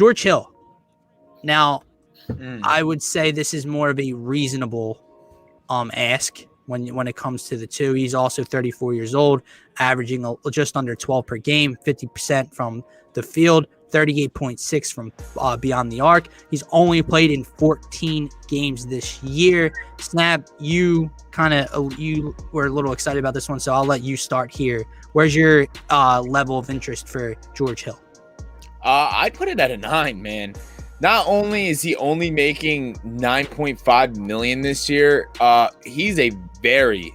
George Hill. Now, I would say this is more of a reasonable ask when it comes to the two. He's also 34 years old, averaging just under 12 per game, 50% from the field, 38.6 from beyond the arc. He's only played in 14 games this year. Snap, you were a little excited about this one, so I'll let you start here. Where's your level of interest for George Hill? I'd put it at a 9, man. Not only is he only making $9.5 million this year, he's a very,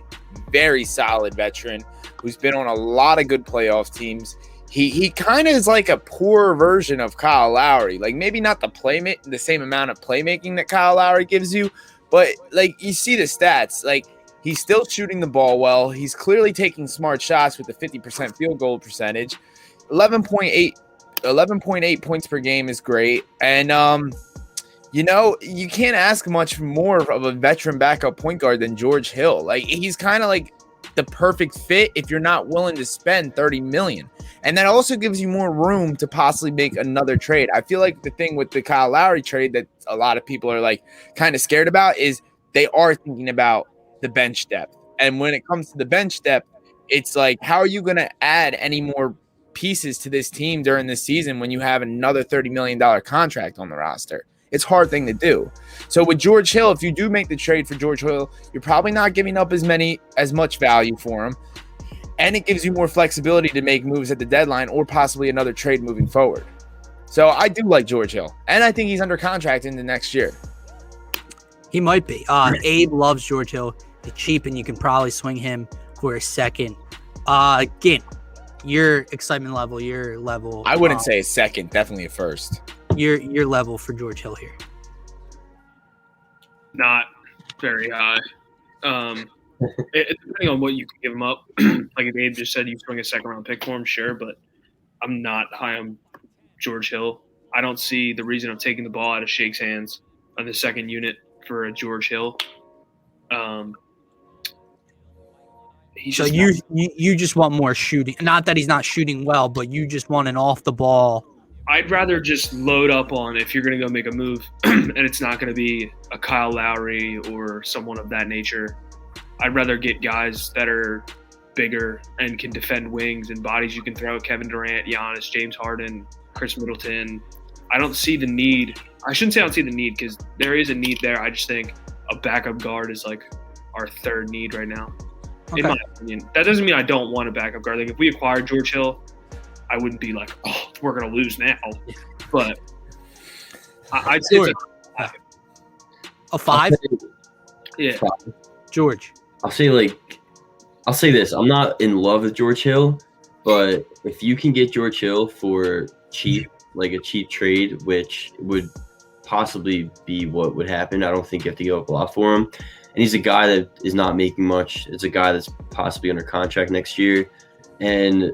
very solid veteran who's been on a lot of good playoff teams. He kind of is like a poor version of Kyle Lowry. Like maybe not the same amount of playmaking that Kyle Lowry gives you, but like you see the stats. Like he's still shooting the ball well. He's clearly taking smart shots with a 50% field goal percentage. 11.8 points per game is great. And, you can't ask much more of a veteran backup point guard than George Hill. Like he's kind of like the perfect fit if you're not willing to spend $30 million. And that also gives you more room to possibly make another trade. I feel like the thing with the Kyle Lowry trade that a lot of people are like kind of scared about is they are thinking about the bench depth. And when it comes to the bench depth, it's like, how are you going to add any more pieces to this team during this season when you have another $30 million contract on the roster? It's a hard thing to do. So with George Hill, if you do make the trade for George Hill, you're probably not giving up as much value for him. And it gives you more flexibility to make moves at the deadline or possibly another trade moving forward. So I do like George Hill. And I think he's under contract into next year. He might be. Abe loves George Hill. He's cheap, and you can probably swing him for a second. Again, your excitement level, your level. I wouldn't say a second, definitely a first. Your level for George Hill here. Not very high. Depending on what you can give him up. Like if Abe just said you swing a second-round pick for him, sure, but I'm not high on George Hill. I don't see the reason of taking the ball out of Shake's hands on the second unit for a George Hill. So you just want more shooting. Not that he's not shooting well, but you just want an off the ball. I'd rather just load up on if you're going to go make a move and it's not going to be a Kyle Lowry or someone of that nature. I'd rather get guys that are bigger and can defend wings and bodies you can throw at Kevin Durant, Giannis, James Harden, Chris Middleton. I don't see the need. I shouldn't say I don't see the need because there is a need there. I just think a backup guard is like our third need right now. Okay. In my opinion. That doesn't mean I don't want a backup guard. Like if we acquired George Hill, I wouldn't be like, oh, we're going to lose now. But I'd say it's a 5? Yeah. 5. George. I'll say this. I'm not in love with George Hill, but if you can get George Hill for cheap, like a cheap trade, which would possibly be what would happen, I don't think you have to give up a lot for him. And he's a guy that is not making much. It's a guy that's possibly under contract next year. And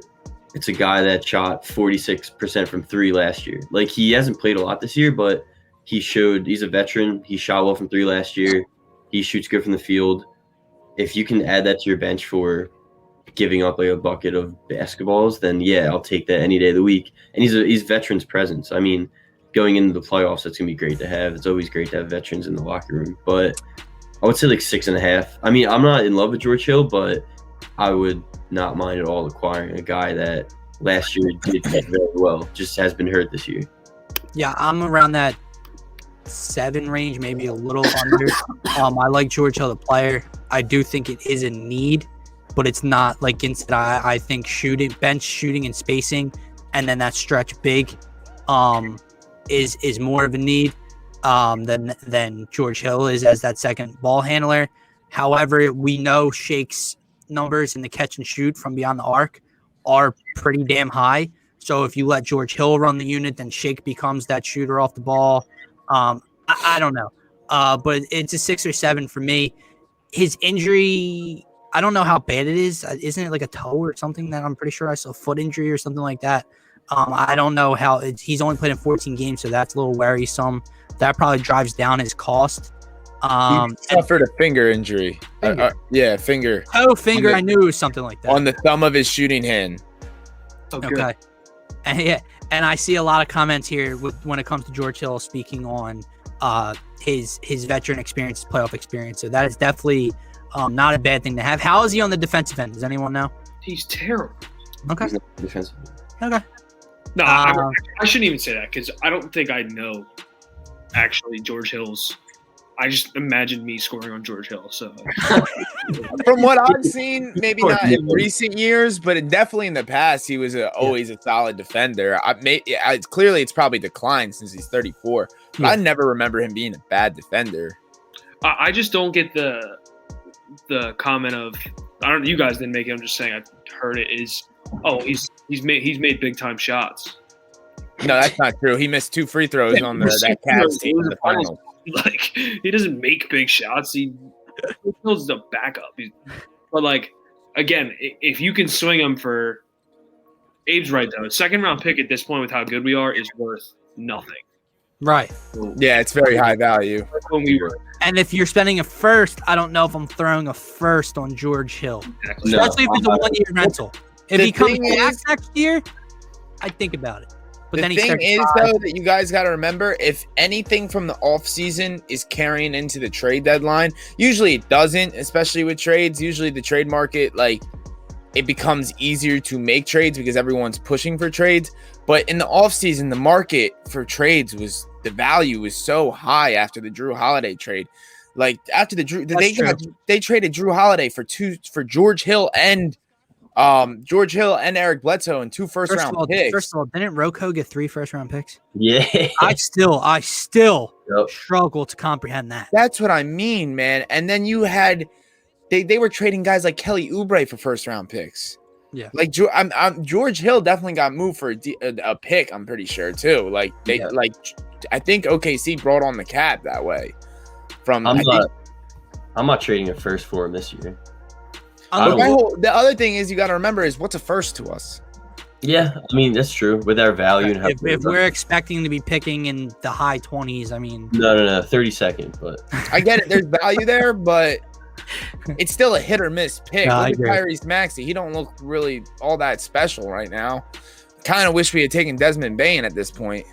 it's a guy that shot 46% from 3 last year. Like, he hasn't played a lot this year, but he's a veteran. He shot well from 3 last year. He shoots good from the field. If you can add that to your bench for giving up like a bucket of basketballs, then yeah, I'll take that any day of the week. And he's veterans presence. I mean, going into the playoffs, that's going to be great to have. It's always great to have veterans in the locker room. But I would say like 6.5. I mean, I'm not in love with George Hill, but I would not mind at all acquiring a guy that last year did very well, just has been hurt this year. Yeah, I'm around that 7 range, maybe a little under. I like George Hill, the player. I do think it is a need, but it's not like inside. I think bench shooting and spacing, and then that stretch big is more of a need than George Hill is as that second ball handler. However, we know Shake's numbers in the catch and shoot from beyond the arc are pretty damn high. So if you let George Hill run the unit, then Shake becomes that shooter off the ball. I don't know. But it's a 6 or 7 for me. His injury, I don't know how bad it is. Isn't it like a toe or something that I'm pretty sure I saw, a foot injury or something like that? I don't know how he's only played in 14 games, so that's a little worrisome. That probably drives down his cost. He suffered a finger injury. Finger. Oh, finger. I knew it was something like that. On the thumb of his shooting hand. Okay. And yeah, and I see a lot of comments here when it comes to George Hill speaking on his veteran experience, playoff experience. So that is definitely not a bad thing to have. How is he on the defensive end? Does anyone know? He's terrible. Okay. He's not defensive. Okay. No, I shouldn't even say that because I don't think I know actually George Hill's. I just imagine me scoring on George Hill. So From what I've seen, maybe not in recent years, but definitely in the past, he was always a solid defender. Clearly, it's probably declined since he's 34. But I never remember him being a bad defender. I just don't get the comment of I don't. You guys didn't make it. I'm just saying I heard it. Is he's made big time shots. No, that's not true. He missed 2 free throws on that Cavs team in the final. Like he doesn't make big shots. He feels the backup. But like again, if you can swing him for, Abe's right though. Second round pick at this point with how good we are is worth nothing. Right. Yeah, it's very high value. When we were And if you're spending a first, I don't know if I'm throwing a first on George Hill, exactly. No. especially if it's a 1-year rental. If The he comes thing back is- next year, I'd think about it. But The then he's thing 35. is, though, that you guys got to remember, if anything from the offseason is carrying into the trade deadline, usually it doesn't, especially with trades. Usually the trade market, like, it becomes easier to make trades because everyone's pushing for trades. But in the offseason, the market for trades the value was so high after the Drew Holiday trade. Like, after they traded Drew Holiday for George Hill and Eric Bledsoe and 2 first round picks. First of all, didn't Rocco get 3 first-round picks? Yeah. I still Yep. struggle to comprehend that. That's what I mean, man. And then you had they were trading guys like Kelly Oubre for first round picks. Yeah. Like George Hill definitely got moved for a pick. I'm pretty sure too. Like I think OKC brought on the cap that way. I'm not trading a first for him this year. The other thing is you got to remember is what's a first to us. Yeah, I mean that's true with our value and how If we're expecting to be picking in the high 20s, I mean, no 32nd, but I get it. There's value there, but it's still a hit or miss pick. Yeah, I Look at agree. Tyrese Maxey. He don't look really all that special right now. Kind of wish we had taken Desmond Bain at this point.